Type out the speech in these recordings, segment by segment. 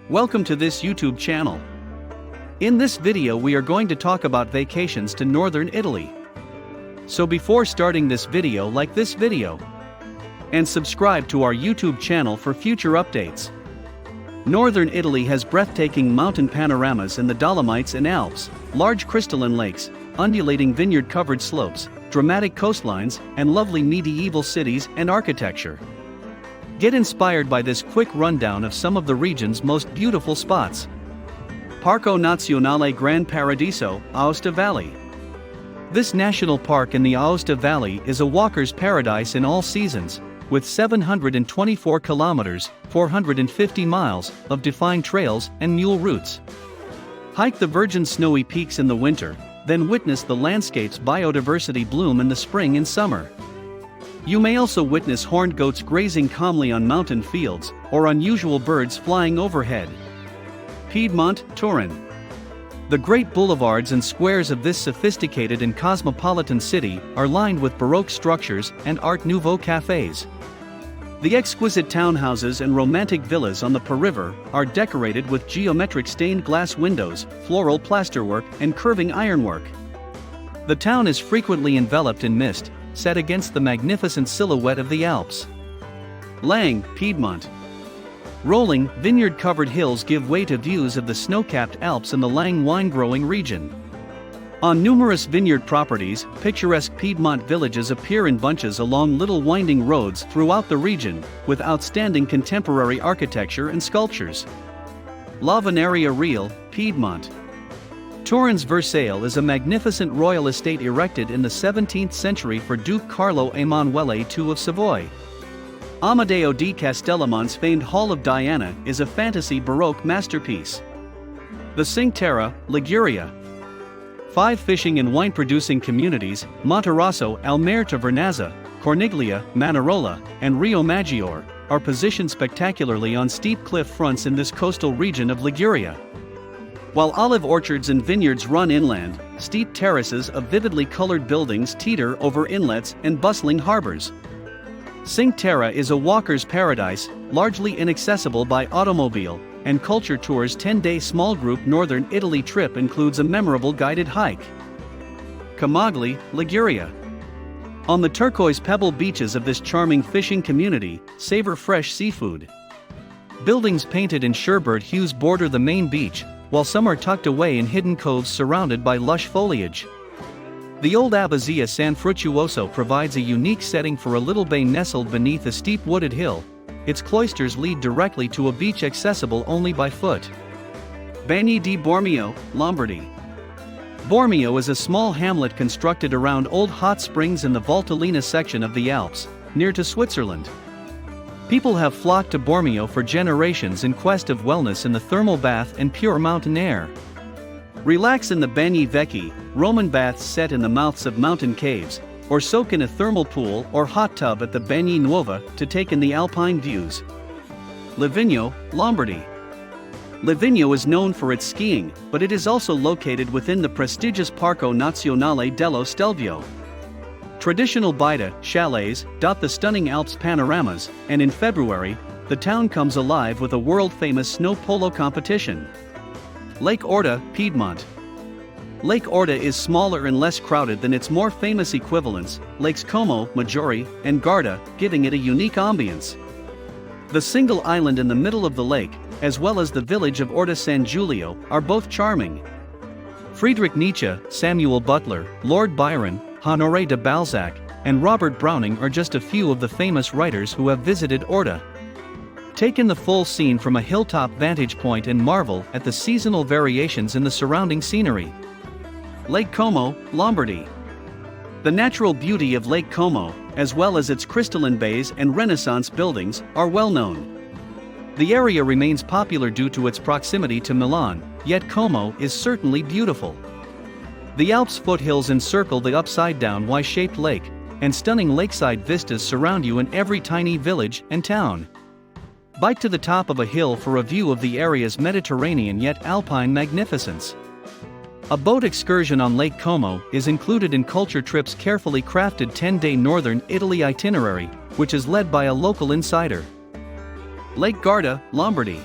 Welcome to this YouTube channel. In this video we are going to talk about vacations to northern Italy. So before starting this video, like this video and subscribe to our YouTube channel for future updates. Northern Italy has breathtaking mountain panoramas in the Dolomites and Alps, large crystalline lakes, undulating vineyard-covered slopes, dramatic coastlines, and lovely medieval cities and architecture. Get inspired by this quick rundown of some of the region's most beautiful spots. Parco Nazionale Gran Paradiso, Aosta Valley. This national park in the Aosta Valley is a walker's paradise in all seasons, with 724 kilometers, 450 miles, of defined trails and mule routes. Hike the virgin snowy peaks in the winter, then witness the landscape's biodiversity bloom in the spring and summer. You may also witness horned goats grazing calmly on mountain fields, or unusual birds flying overhead. Piedmont, Turin. The great boulevards and squares of this sophisticated and cosmopolitan city are lined with Baroque structures and Art Nouveau cafes. The exquisite townhouses and romantic villas on the Po River are decorated with geometric stained glass windows, floral plasterwork, and curving ironwork. The town is frequently enveloped in mist, set against the magnificent silhouette of the Alps. Langhe, Piedmont. Rolling, vineyard-covered hills give way to views of the snow-capped Alps in the Langhe wine-growing region. On numerous vineyard properties, picturesque Piedmont villages appear in bunches along little winding roads throughout the region, with outstanding contemporary architecture and sculptures. La Veneria Real, Piedmont. Turin's Versailles is a magnificent royal estate erected in the 17th century for Duke Carlo Emanuele II of Savoy. Amedeo di Castellamon's famed Hall of Diana is a fantasy Baroque masterpiece. The Cinque Terre, Liguria. 5 fishing and wine-producing communities, Monterosso, Almere Vernazza, Corniglia, Manarola, and Rio Maggiore, are positioned spectacularly on steep cliff fronts in this coastal region of Liguria. While olive orchards and vineyards run inland, steep terraces of vividly colored buildings teeter over inlets and bustling harbors. Cinque Terre is a walker's paradise, largely inaccessible by automobile, and Culture Tour's 10-day small group Northern Italy trip includes a memorable guided hike. Camogli, Liguria. On the turquoise pebble beaches of this charming fishing community, savor fresh seafood. Buildings painted in sherbird hues border the main beach, while some are tucked away in hidden coves surrounded by lush foliage. The old Abbazia San Frutuoso provides a unique setting for a little bay nestled beneath a steep wooded hill. Its cloisters lead directly to a beach accessible only by foot. Bagni di Bormio, Lombardy. Bormio is a small hamlet constructed around old hot springs in the Valtellina section of the Alps, near to Switzerland. People have flocked to Bormio for generations in quest of wellness in the thermal bath and pure mountain air. Relax in the Bagni Vecchi, Roman baths set in the mouths of mountain caves, or soak in a thermal pool or hot tub at the Bagni Nuova to take in the alpine views. Livigno, Lombardy. Livigno is known for its skiing, but it is also located within the prestigious Parco Nazionale dello Stelvio. Traditional baita chalets dot the stunning Alps panoramas, and in February, the town comes alive with a world-famous snow polo competition. Lake Orta, Piedmont. Lake Orta is smaller and less crowded than its more famous equivalents, Lakes Como, Maggiore, and Garda, giving it a unique ambience. The single island in the middle of the lake, as well as the village of Orta San Giulio, are both charming. Friedrich Nietzsche, Samuel Butler, Lord Byron, Honoré de Balzac, and Robert Browning are just a few of the famous writers who have visited Orta. Take in the full scene from a hilltop vantage point and marvel at the seasonal variations in the surrounding scenery. Lake Como, Lombardy. The natural beauty of Lake Como, as well as its crystalline bays and Renaissance buildings, are well known. The area remains popular due to its proximity to Milan, yet Como is certainly beautiful. The Alps foothills encircle the upside-down Y-shaped lake, and stunning lakeside vistas surround you in every tiny village and town. Bike to the top of a hill for a view of the area's Mediterranean yet alpine magnificence. A boat excursion on Lake Como is included in Culture Trip's carefully crafted 10-day Northern Italy itinerary, which is led by a local insider. Lake Garda, Lombardy.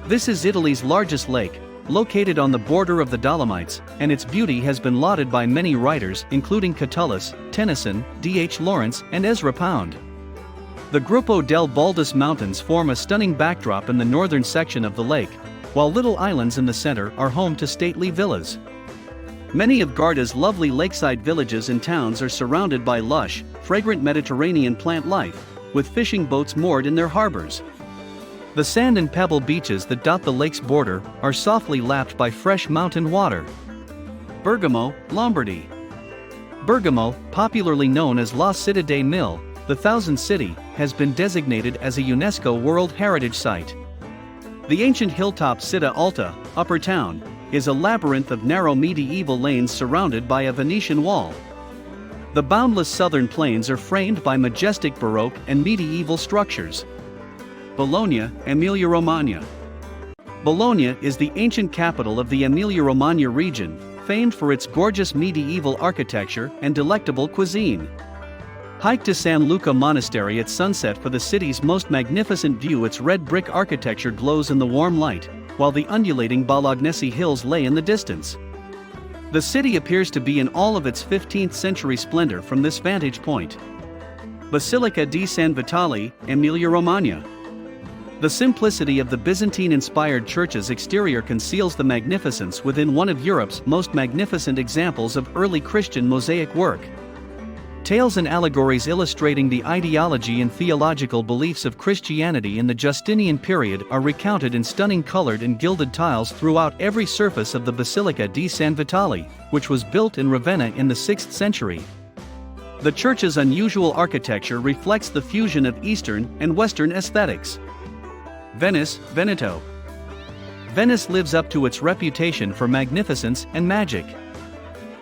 This is Italy's largest lake, located on the border of the Dolomites, and its beauty has been lauded by many writers including Catullus, Tennyson, D.H. Lawrence, and Ezra Pound. The Gruppo del Baldus Mountains form a stunning backdrop in the northern section of the lake, while little islands in the center are home to stately villas. Many of Garda's lovely lakeside villages and towns are surrounded by lush, fragrant Mediterranean plant life, with fishing boats moored in their harbors. The sand and pebble beaches that dot the lake's border are softly lapped by fresh mountain water. Bergamo, Lombardy. Bergamo, popularly known as La Città dei Mille, the Thousand City, has been designated as a UNESCO World Heritage Site. The ancient hilltop Città Alta, Upper Town, is a labyrinth of narrow medieval lanes surrounded by a Venetian wall. The boundless southern plains are framed by majestic Baroque and medieval structures. Bologna, Emilia-Romagna. Bologna is the ancient capital of the Emilia-Romagna region, famed for its gorgeous medieval architecture and delectable cuisine. Hike to San Luca Monastery at sunset for the city's most magnificent view. Its red brick architecture glows in the warm light, while the undulating Bolognesi hills lay in the distance. The city appears to be in all of its 15th century splendor from this vantage point. Basilica di San Vitale, Emilia-Romagna. The simplicity of the Byzantine-inspired church's exterior conceals the magnificence within one of Europe's most magnificent examples of early Christian mosaic work. Tales and allegories illustrating the ideology and theological beliefs of Christianity in the Justinian period are recounted in stunning colored and gilded tiles throughout every surface of the Basilica di San Vitale, which was built in Ravenna in the 6th century. The church's unusual architecture reflects the fusion of Eastern and Western aesthetics. Venice, Veneto. Venice lives up to its reputation for magnificence and magic.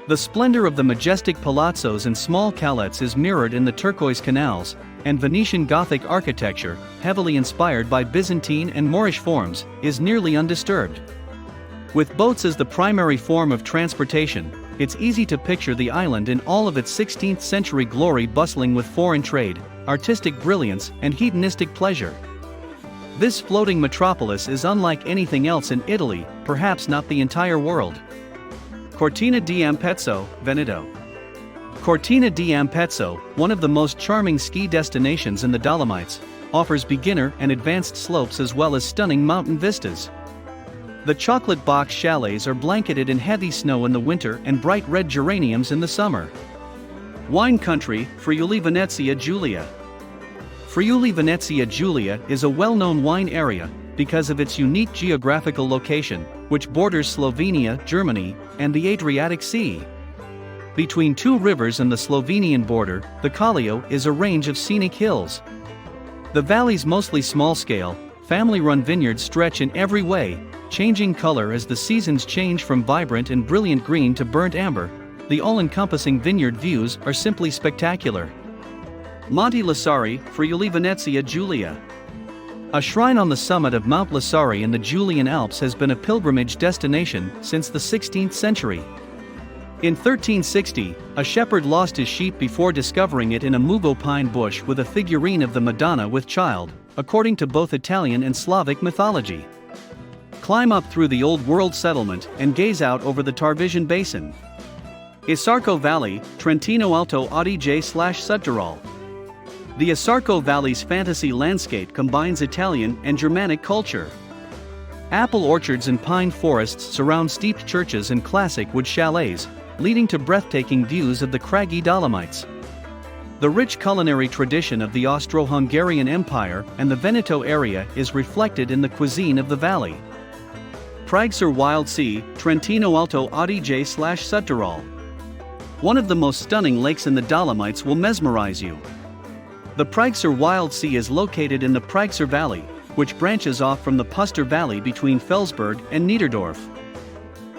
The splendor of the majestic palazzos and small calettes is mirrored in the turquoise canals, and Venetian Gothic architecture, heavily inspired by Byzantine and Moorish forms, is nearly undisturbed. With boats as the primary form of transportation, it's easy to picture the island in all of its 16th century glory, bustling with foreign trade, artistic brilliance, and hedonistic pleasure. This floating metropolis is unlike anything else in Italy, perhaps not the entire world. Cortina d'Ampezzo, Veneto. Cortina d'Ampezzo, one of the most charming ski destinations in the Dolomites, offers beginner and advanced slopes as well as stunning mountain vistas. The chocolate box chalets are blanketed in heavy snow in the winter and bright red geraniums in the summer. Wine country, Friuli-Venezia Giulia. Friuli-Venezia Giulia is a well-known wine area because of its unique geographical location, which borders Slovenia, Germany, and the Adriatic Sea. Between two rivers and the Slovenian border, the Collio is a range of scenic hills. The valley's mostly small-scale, family-run vineyards stretch in every way, changing color as the seasons change from vibrant and brilliant green to burnt amber. The all-encompassing vineyard views are simply spectacular. Monte Lasari, Friuli-Venezia Giulia. A shrine on the summit of Mount Lasari in the Julian Alps has been a pilgrimage destination since the 16th century. In 1360, a shepherd lost his sheep before discovering it in a mugo pine bush with a figurine of the Madonna with child, according to both Italian and Slavic mythology. Climb up through the Old World settlement and gaze out over the Tarvisio Basin. Isarco Valley, Trentino-Alto Adige/Sudtirol. The Isarco Valley's fantasy landscape combines Italian and Germanic culture. Apple orchards and pine forests surround steeped churches and classic wood chalets, leading to breathtaking views of the craggy Dolomites. The rich culinary tradition of the Austro-Hungarian Empire and the Veneto area is reflected in the cuisine of the valley. Pragsur Wild Sea, Trentino-Alto Adige/Sudtirol. One of the most stunning lakes in the Dolomites will mesmerize you. The Pragsur Wild Sea is located in the Pragsur Valley, which branches off from the Puster Valley between Felsberg and Niederdorf.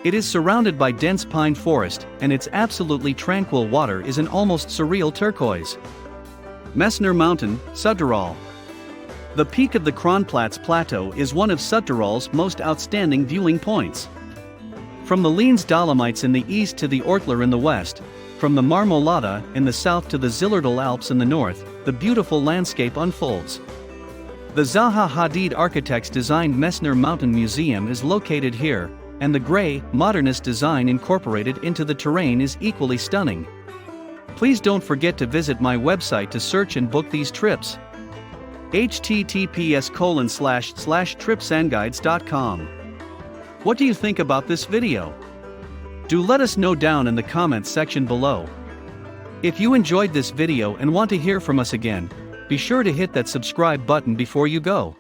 It is surrounded by dense pine forest, and its absolutely tranquil water is an almost surreal turquoise. Messner Mountain, Sudtirol. The peak of the Kronplatz Plateau is one of Sudtirol's most outstanding viewing points. From the Lienz Dolomites in the east to the Ortler in the west, from the Marmolada in the south to the Zillertal Alps in the north, the beautiful landscape unfolds. The Zaha Hadid architects designed Messner Mountain Museum is located here, and the grey, modernist design incorporated into the terrain is equally stunning. Please don't forget to visit my website to search and book these trips. https://tripsandguides.com. What do you think about this video? Do let us know down in the comments section below. If you enjoyed this video and want to hear from us again, be sure to hit that subscribe button before you go.